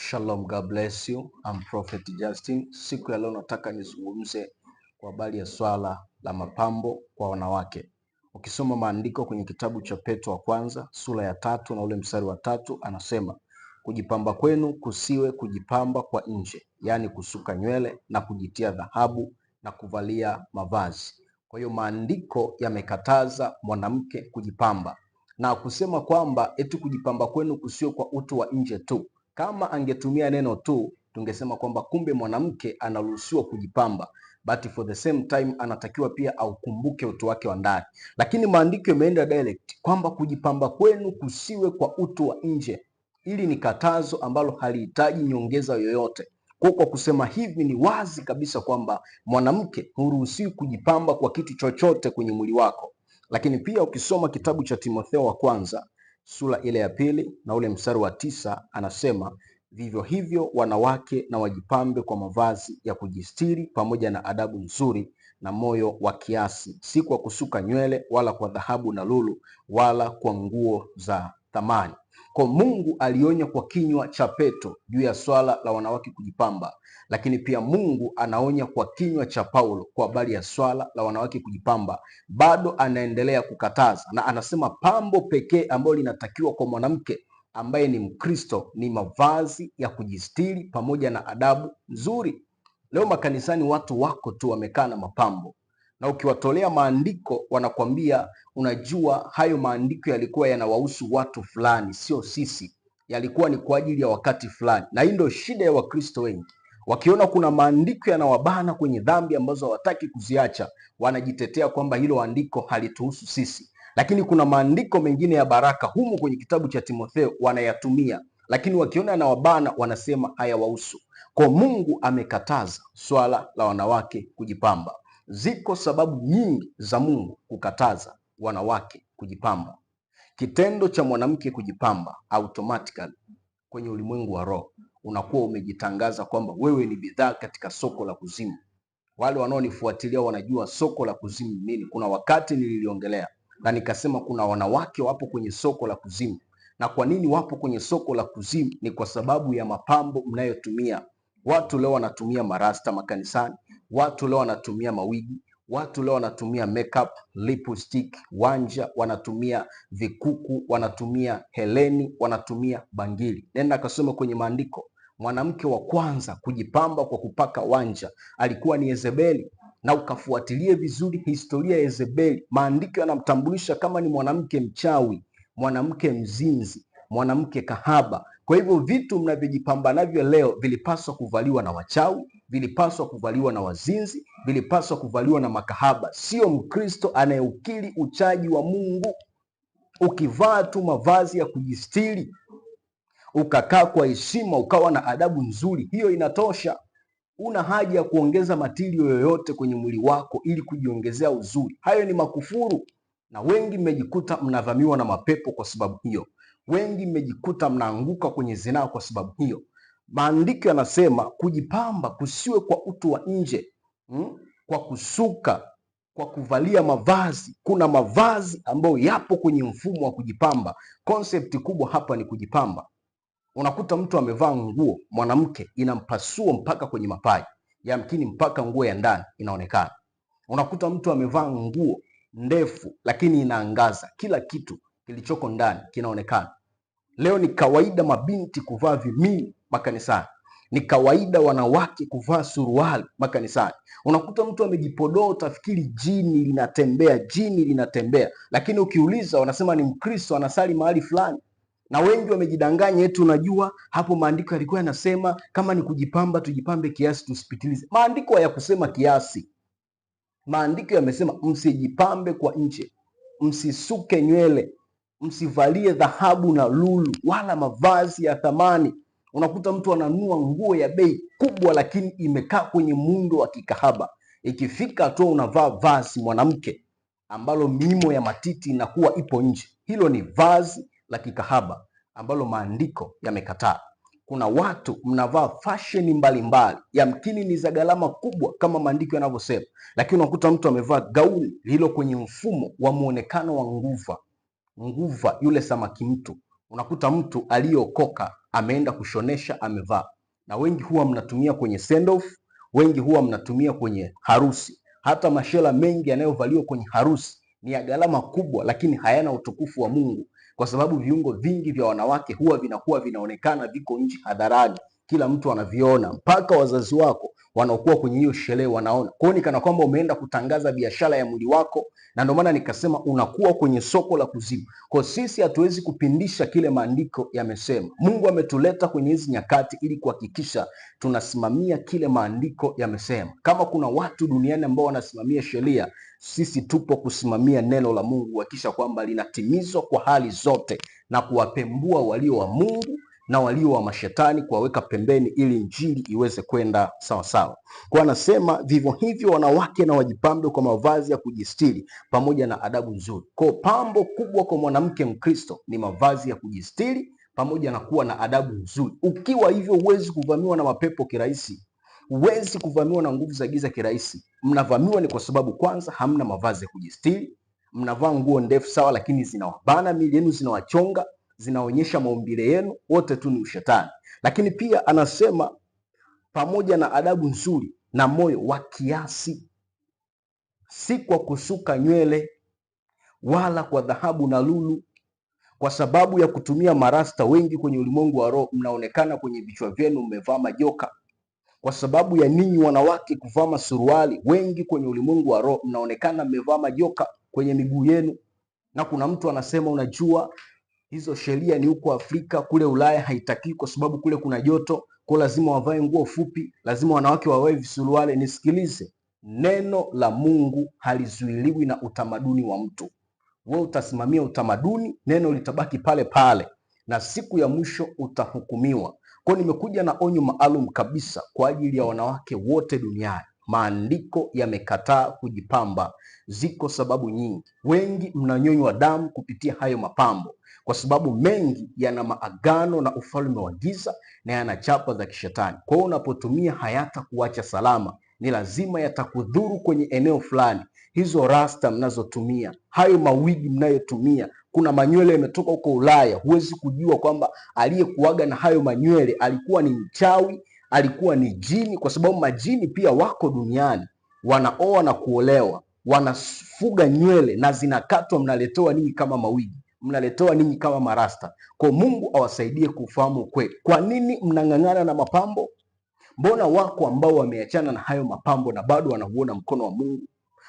Shalom, God bless you. I'm Prophet Justin. Siku ya leo nataka nizungumze kwa habari ya swala la mapambo kwa wanawake. Ukisoma maandiko kwenye kitabu cha Petro wa kwanza sura ya 3 na ule mstari wa 3 anasema, kujipamba kwenu kusiwe kujipamba kwa nje, yaani kusuka nywele na kujitia dhahabu na kuvalia mavazi. Kwa hiyo maandiko yamekataza mwanamke kujipamba na kusema kwamba eti kujipamba kwenu kusiwe kwa utu wa nje tu. Kama angetumia neno tu, tungesema kwamba kumbe mwanamke anaruhusiwa kujipamba, but for the same time anatakiwa pia aukumbuke utu wake wa ndani. Lakini maandiko yameenda direct kwamba kujipamba kwenu kusiwe kwa utu wa nje. Hili ni katazo ambalo halihitaji nyongeza yoyote. Kwa kusema hivi, ni wazi kabisa kwamba mwanamke huruhusiwi kujipamba kwa kitu chochote kwenye mwili wako. Lakini pia ukisoma kitabu cha Timotheo wa kwanza sura ile ya 2 na ule mstari wa 9 anasema, vivyo hivyo wanawake na wajipambe kwa mavazi ya kujistiri pamoja na adabu nzuri na moyo wa kiasi, si kwa kusuka nywele wala kwa dhahabu na lulu wala kwa nguo za thamani. Kwa Mungu alionya kwa kinywa cha Petro juu ya swala la wanawake kujipamba, lakini pia Mungu anaonya kwa kinywa cha Paulo kwa habari ya swala la wanawake kujipamba. Bado anaendelea kukataza na anasema pambo pekee ambalo linatakiwa kwa mwanamke ambaye ni Mkristo ni mavazi ya kujistiri pamoja na adabu nzuri. Leo makanisani watu wako tu wamekaa na mapambo, na ukiwatolea maandiko wanakwambia, unajua hayo maandiko yalikuwa yanawahusu watu fulani, sio sisi, yalikuwa ni kwa ajili ya wakati fulani. Na hii ndio shida ya Wakristo wengi. Wakiona kuna maandiko yanawabana kwenye dhambi ambazo hawataki kuziacha, wanajitetea kwamba hilo andiko halituhusu sisi. Lakini kuna maandiko mengine ya baraka humu kwenye kitabu cha Timotheo wanayatumia, lakini wakiona yanawabana wanasema hayawahusu. Kwa Mungu amekataza swala la wanawake kujipamba. Ziko sababu nyingi za Mungu kukataza wanawake kujipamba. Kitendo cha mwanamke kujipamba automatically kwenye ulimwengu wa roho unakuwa umejitangaza kwamba wewe ni bidhaa katika soko la kuzimu. Wale wanaonifuatilia wanajua soko la kuzimu nini. Kuna wakati nililiongelea na nikasema kuna wanawake wapo kwenye soko la kuzimu. Na kwa nini wapo kwenye soko la kuzimu? Ni kwa sababu ya mapambo mnayotumia. Watu leo wanatumia marasta makanisani, watu leo wanatumia mawigi, watu leo wanatumia makeup, lipstick, wanja, wanatumia vikuku, wanatumia heleni, wanatumia bangili. Nenda kasome kwenye maandiko. Mwanamke wa kwanza kujipamba kwa kupaka wanja alikuwa ni Yezebeli, na ukafuatilie vizuri historia ya Yezebeli. Maandiko yanamtambulisha kama ni mwanamke mchawi, mwanamke mzinzi, mwanamke kahaba. Kwa hivyo vitu mnavyojipamba navyo leo vilipaswa kuvaliwa na wachawi, vilipaswa kuvaliwa na wazinzi, vilipaswa kuvaliwa na makahaba, sio Mkristo anayeukiri uchaji wa Mungu. Ukivaa tu mavazi ya kujistiri, ukakaa kwa heshima, ukawa na adabu nzuri, hiyo inatosha. Una haja ya kuongeza matirio yoyote kwenye mwili wako ili kujiongezea uzuri. Hayo ni makufuru, na wengi mmejikuta mnavamiwa na mapepo kwa sababu hiyo. Wengi mmejikuta mnaanguka kwenye zinaa kwa sababu hiyo. Maandiko yanasema kujipamba kusiwe kwa utu wa nje, kwa kusuka, kwa kuvalia mavazi. Kuna mavazi ambayo yapo kwenye mfumo wa kujipamba. Concept kubwa hapa ni kujipamba. Unakuta mtu amevaa nguo, mwanamke, inampasua mpaka kwenye mapaja, yamkini mpaka nguo ya ndani inaonekana. Unakuta mtu amevaa nguo ndefu lakini inaangaza, kila kitu kilichoko ndani kinaonekana. Leo ni kawaida mabinti kuvaa vimini makanisani, ni kawaida wanawake kuvaa suruali makanisani. Unakuta mtu amejipodoa, utafikiri jini linatembea, lakini ukiuliza wanasema ni Mkristo anasali mahali fulani. Na wengi wamejidanganya eti unajua hapo maandiko yalikuwa yanasema kama ni kujipamba tujipambe kiasi, tusipitilize. Maandiko hayakusema kiasi. Maandiko yamesema msijipambe kwa nje, msisuke nywele, msivalie dhahabu na lulu wala mavazi ya thamani. Unakuta mtu ananunua nguo ya bei kubwa lakini imekaa kwenye muundo wa kikahaba. Ikifika tu unavaa vazi mwanamke ambalo miimo ya matiti inakuwa ipo nje, hilo ni vazi la kikahaba ambalo maandiko yamekataa. Kuna watu mnavaa fashion mbalimbali, yamkini ni za gharama kubwa kama maandiko yanavyosema, lakini unakuta mtu amevaa gauni lilo kwenye mfumo wa muonekano wa nguva, yule samaki mtu. Unakuta mtu aliyokoka ameenda kushonesha amevaa, na wengi huwa mnatumia kwenye send off, wengi huwa mnatumia kwenye harusi. Hata mashela mengi yanayovaliwa kwenye harusi ni ya gharama kubwa, lakini hayana utukufu wa Mungu, kwa sababu viungo vingi vya wanawake huwa vinakuwa vinaonekana viko nje hadharani, kila mtu anaviona, mpaka wazazi wako wanaokuwa kwenye hiyo sherehe wanaona. Kwa hiyo ni kana kwamba umeenda kutangaza biashara ya mwili wako, na ndio maana nikasema unakuwa kwenye soko la kuzimu. Kwa sisi hatuwezi kupindisha kile maandiko yamesema. Mungu ametuleta kwenye hizi nyakati ili kuhakikisha tunasimamia kile maandiko yamesema. Kama kuna watu duniani ambao wanasimamia sheria, sisi tupo kusimamia neno la Mungu, kuhakikisha kwamba linatimizwa kwa hali zote na kuwapembua walio wa Mungu na walio wa mashetani, kuwaweka pembeni ili injili iweze kwenda sawa sawa. Kwa anasema vivyo hivyo wanawake na wajipambe kwa mavazi ya kujistiri pamoja na adabu nzuri. Kwa pambo kubwa kwa mwanamke Mkristo ni mavazi ya kujistiri pamoja na kuwa na adabu nzuri. Ukiwa hivyo huwezi kuvamiwa na mapepo kirahisi, huwezi kuvamiwa na nguvu za giza kirahisi. Mnavamiwa ni kwa sababu kwanza hamna mavazi ya kujistiri, mnavaa nguo ndefu sawa, lakini zinawabana miili yenu, zinawachonga, zinaonyesha maumbile yenu, wote tu ni ushetani. Lakini pia anasema pamoja na adabu nzuri na moyo wa kiasi, si kwa kusuka nywele wala kwa dhahabu na lulu. Kwa sababu ya kutumia marasta, wengi kwenye ulimwengu wa roho mnaonekana kwenye vichwa vyenu mmevaa majoka. Kwa sababu ya ninyi wanawake kuvaa masuruali, wengi kwenye ulimwengu wa roho mnaonekana mmevaa majoka kwenye miguu yenu. Na kuna mtu anasema, unajua hizo sheria ni huko Afrika, kule Ulaya haitaki kwa sababu kule kuna joto, kwa lazima wavae nguo fupi, lazima wanawake wavae visuruali. Nisikilize, neno la Mungu halizuiliwi na utamaduni wa mtu. Wewe utasimamia utamaduni, neno litabaki pale pale, na siku ya mwisho utahukumiwa. Kwa nimekuja na onyo maalum kabisa kwa ajili ya wanawake wote duniani. Maandiko yamekataa kujipamba. Ziko sababu nyingi. Wengi mnanyonywa damu kupitia hayo mapambo, kwa sababu mengi yana maagano na ufalme wa giza na yana chapa za kishetani. Kwa hiyo unapotumia hayata kuacha salama, ni lazima yatakudhuru kwenye eneo fulani. Hizo rasta mnazotumia, hayo mawigi mnayotumia, kuna manywele yametoka huko Ulaya, huwezi kujua kwamba aliyekuaga na hayo manywele alikuwa ni mchawi, alikuwa ni jini, kwa sababu majini pia wako duniani, wanaoa na kuolewa, wanafuga nywele na zinakatwa, mnaletewa ninyi kama mawigi, mnaletewa ninyi kama marasta. Kwa Mungu awasaidie kufahamu kweli. Kwa nini mnang'ang'ana na mapambo? Mbona wako ambao wameachana na hayo mapambo na bado wanauona mkono wa Mungu?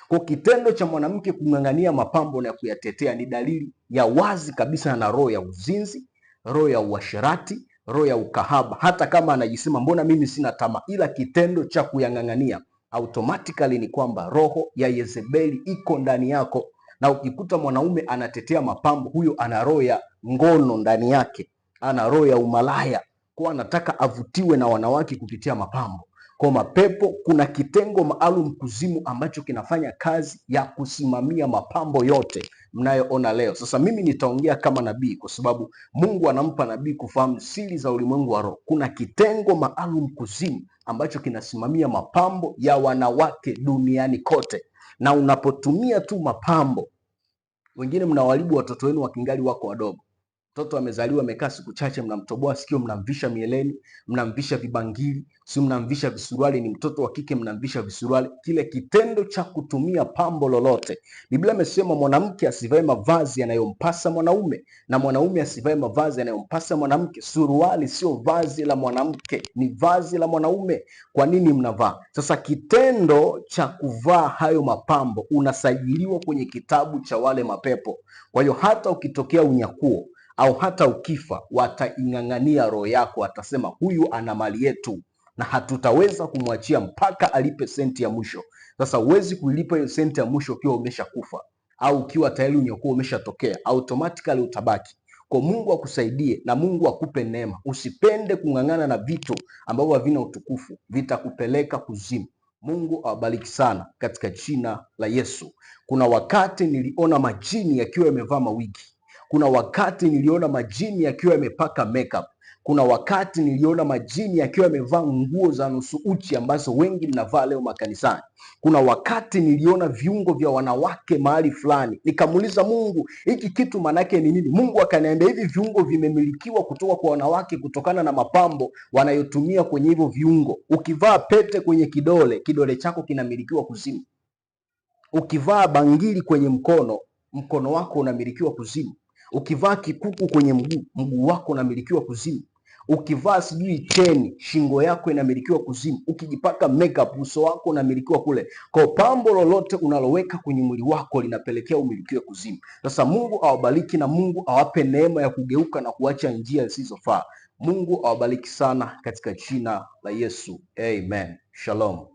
Kwa kitendo cha mwanamke kung'ang'ania mapambo na kuyatetea ni dalili ya wazi kabisa na roho ya uzinzi, roho ya uasherati, roho ya ukahaba. Hata kama anajisema mbona mimi sina tamaa, ila kitendo cha kuyang'ang'ania automatically ni kwamba roho ya Yezebeli iko ndani yako. Na ukikuta mwanaume anatetea mapambo, huyo ana roho ya ngono ndani yake, ana roho ya umalaya, kwa anataka avutiwe na wanawake kupitia mapambo. Kwa mapepo, kuna kitengo maalum kuzimu ambacho kinafanya kazi ya kusimamia mapambo yote mnayoona leo. Sasa mimi nitaongea kama nabii, kwa sababu Mungu anampa nabii kufahamu siri za ulimwengu wa roho. Kuna kitengo maalum kuzimu ambacho kinasimamia mapambo ya wanawake duniani kote, na unapotumia tu mapambo, wengine mnawaharibu watoto wenu wakingali wako wadogo. Mtoto amezaliwa amekaa siku chache, mnamtoboa sikio, mnamvisha mieleni, mnamvisha vibangili, si mnamvisha visuruali. Ni mtoto wa kike, mnamvisha visuruali. Kile kitendo cha kutumia pambo lolote, Biblia imesema mwanamke asivae mavazi yanayompasa mwanaume na mwanaume asivae mavazi yanayompasa mwanamke. Suruali sio vazi la mwanamke, ni vazi la mwanaume. Kwa nini mnavaa? Sasa kitendo cha kuvaa hayo mapambo unasajiliwa kwenye kitabu cha wale mapepo. Kwa hiyo hata ukitokea unyakuo au hata ukifa, wataing'ang'ania roho yako, watasema huyu ana mali yetu na hatutaweza kumwachia mpaka alipe senti ya mwisho. Sasa huwezi kuilipa hiyo senti ya mwisho ukiwa umeshakufa au ukiwa tayari unyakuo umeshatokea, automatically utabaki. Kwa Mungu akusaidie na Mungu akupe neema. Usipende kung'ang'ana na vitu ambavyo havina utukufu, vitakupeleka kuzimu. Mungu awabariki sana katika jina la Yesu. Kuna wakati niliona majini yakiwa yamevaa mawigi. Kuna wakati niliona majini yakiwa yamepaka makeup. Kuna wakati niliona majini yakiwa yamevaa nguo za nusu uchi ambazo wengi mnavaa leo makanisani. Kuna wakati niliona viungo vya wanawake mahali fulani, nikamuuliza Mungu, hiki kitu manake ni nini? Mungu akaniambia hivi viungo vimemilikiwa kutoka kwa wanawake kutokana na mapambo wanayotumia kwenye hivyo viungo. Ukivaa pete kwenye kidole, kidole chako kinamilikiwa kuzimu. Ukivaa bangili kwenye mkono, mkono wako unamilikiwa kuzimu. Ukivaa kikuku kwenye mguu, mguu wako unamilikiwa kuzimu. Ukivaa sijui cheni, shingo yako inamilikiwa kuzimu. Ukijipaka makeup, uso wako unamilikiwa kule. Kwa pambo lolote unaloweka kwenye mwili wako linapelekea umilikiwe kuzimu. Sasa Mungu awabariki na Mungu awape neema ya kugeuka na kuacha njia zisizofaa. Mungu awabariki sana katika jina la Yesu. Amen. Shalom.